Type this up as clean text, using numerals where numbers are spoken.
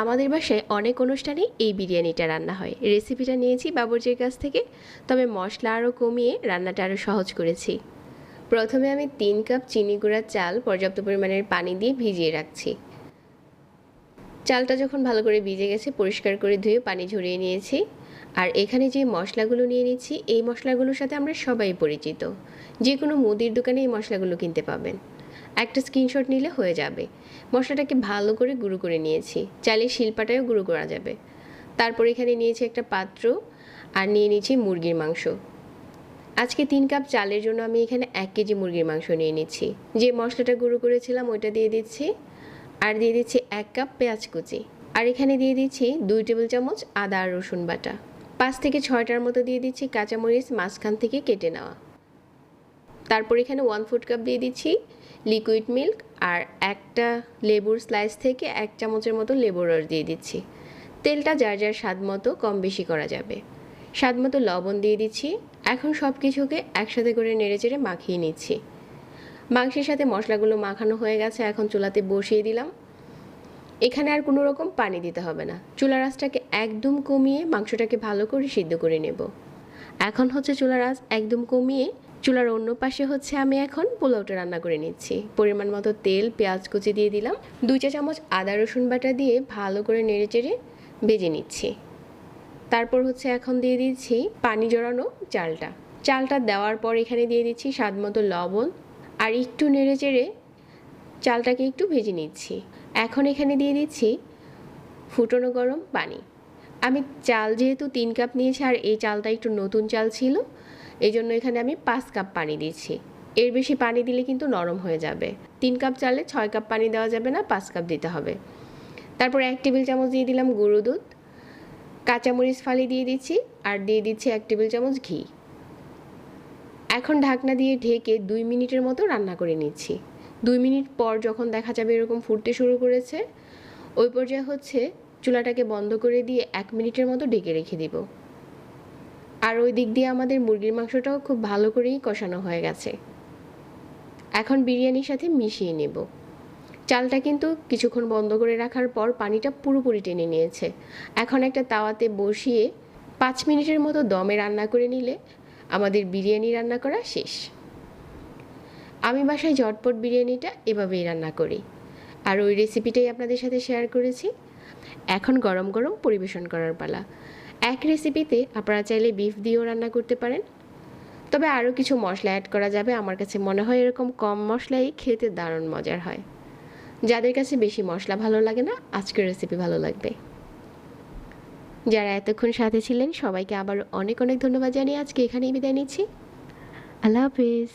আমাদের বাসায় অনেক অনুষ্ঠানে এই বিরিয়ানিটা রান্না হয়। রেসিপিটা নিয়েছি বাবুর্চির কাছ থেকে, তবে মশলা আরও কমিয়ে রান্নাটা আরও সহজ করেছি। প্রথমে আমি 3 কাপ চিনি গুঁড়া চাল পর্যাপ্ত পরিমাণের পানি দিয়ে ভিজিয়ে রাখছি। চালটা যখন ভালো করে ভিজে গেছে পরিষ্কার করে ধুয়ে পানি ঝরিয়ে নিয়েছি। আর এখানে যে মশলাগুলো নিয়ে নিচ্ছি এই মশলাগুলোর সাথে আমরা সবাই পরিচিত, যে কোনো মুদির দোকানে এই মশলাগুলো কিনতে পাবেন। একটা স্ক্রিনশট নিলে হয়ে যাবে। মশলাটাকে ভালো করে গুঁড়ো করে নিয়েছি, চাইলে শিলপাটায়ও গুঁড়ো করা যাবে। তারপর এখানে নিয়েছি একটা পাত্র আর নিয়ে নিচ্ছি মুরগির মাংস। আজকে 3 কাপ চালের জন্য আমি এখানে 1 কেজি মুরগির মাংস নিয়ে নিচ্ছি। যে মশলাটা গুঁড়ো করেছিলাম ওইটা দিয়ে দিচ্ছি, আর দিয়ে দিচ্ছি 1 কাপ পেঁয়াজ কুচি, আর এখানে দিয়ে দিচ্ছি 2 টেবিল চামচ আদা আর রসুন বাটা। 5 থেকে 6টার মতো দিয়ে দিচ্ছি কাঁচামরিচ মাঝখান থেকে কেটে নেওয়া। তারপর এখানে 1/4 কাপ দিয়ে দিচ্ছি লিকুইড মিল্ক, আর একটা লেবুর স্লাইস থেকে 1 চামচের মতো লেবুর রস দিয়ে দিচ্ছি। তেলটা যার যার স্বাদ মতো কম বেশি করা যাবে। স্বাদ মতো লবণ দিয়ে দিচ্ছি। এখন সব কিছুকে একসাথে করে নেড়েচেড়ে মাখিয়ে নিচ্ছি। মাংসের সাথে মশলাগুলো মাখানো হয়ে গেছে, এখন চুলাতে বসিয়ে দিলাম। এখানে আর কোনো রকম পানি দিতে হবে না। চুলার আঁচটাকে একদম কমিয়ে মাংসটাকে ভালো করে সিদ্ধ করে নেব। এখন হচ্ছে চুলার আঁচ একদম কমিয়ে চুলার অন্য পাশে হচ্ছে আমি এখন পোলাওটা রান্না করে নিচ্ছি। পরিমাণ মতো তেল, পেঁয়াজ কুচি দিয়ে দিলাম। 2 চা চামচ আদা রসুন বাটা দিয়ে ভালো করে নেড়েচেড়ে ভেজে নিচ্ছি। তারপর হচ্ছে এখন দিয়ে দিচ্ছি পানি জড়ানো চালটা দেওয়ার পর এখানে দিয়ে দিচ্ছি স্বাদ মতো লবণ, আর একটু নেড়েচেড়ে চালটাকে একটু ভেজে নিচ্ছি। এখন এখানে দিয়ে দিচ্ছি ফুটনো গরম পানি। আমি চাল যেহেতু 3 কাপ নিয়েছি আর এই চালটা একটু নতুন চাল ছিল, এই জন্য এখানে আমি 5 কাপ পানি দিচ্ছি। এর বেশি পানি দিলে কিন্তু নরম হয়ে যাবে। 3 কাপ চালে 6 কাপ পানি দেওয়া যাবে না, 5 কাপ দিতে হবে। তারপর 1 টেবিল চামচ দিয়ে দিলাম গুঁড়ো দুধ, কাঁচামরিচ ফালি দিয়ে দিচ্ছি, আর দিয়ে দিচ্ছি 1 টেবিল চামচ ঘি। এখন ঢাকনা দিয়ে ঢেকে 2 মিনিটের মতো রান্না করে নিচ্ছি। 2 মিনিট পর যখন দেখা যাবে এরকম ফুটতে শুরু করেছে, ওই পর্যায়ে হচ্ছে চুলাটাকে বন্ধ করে দিয়ে 1 মিনিটের মতো ঢেকে রেখে দিব। আর ওই দিক দিয়ে আমাদের মুরগির মাংসটাও খুব ভালো করেই কষানো হয়ে গেছে। এখন বিরিয়ানির সাথে মিশিয়ে নেব। চালটা কিন্তু কিছুক্ষণ বন্ধ করে রাখার পর পানিটা পুরোপুরি টেনে নিয়েছে। এখন একটা তাওয়াতে বসিয়ে 5 মিনিটের মতো দমে রান্না করে নিলে আমাদের বিরিয়ানি রান্না করা শেষ। আমি বাসায় ঝটপট বিরিয়ানিটা এভাবেই রান্না করি, আর ওই রেসিপিটাই আপনাদের সাথে শেয়ার করেছি। এখন গরম গরম পরিবেশন করার পালা। এক রেসিপিতে আপনারা চাইলে বিফ দিয়েও রান্না করতে পারেন, তবে আরও কিছু মশলা অ্যাড করা যাবে। আমার কাছে মনে হয় এরকম কম মশলাই খেতে দারুণ মজার হয়। যাদের কাছে বেশি মশলা ভালো লাগে না, আজকের রেসিপি ভালো লাগবে। যারা এতক্ষণ সাথে ছিলেন সবাইকে আবার অনেক অনেক ধন্যবাদ জানিয়ে আজকে এখানেই বিদায় নিচ্ছি। আল্লাহ হাফিজ।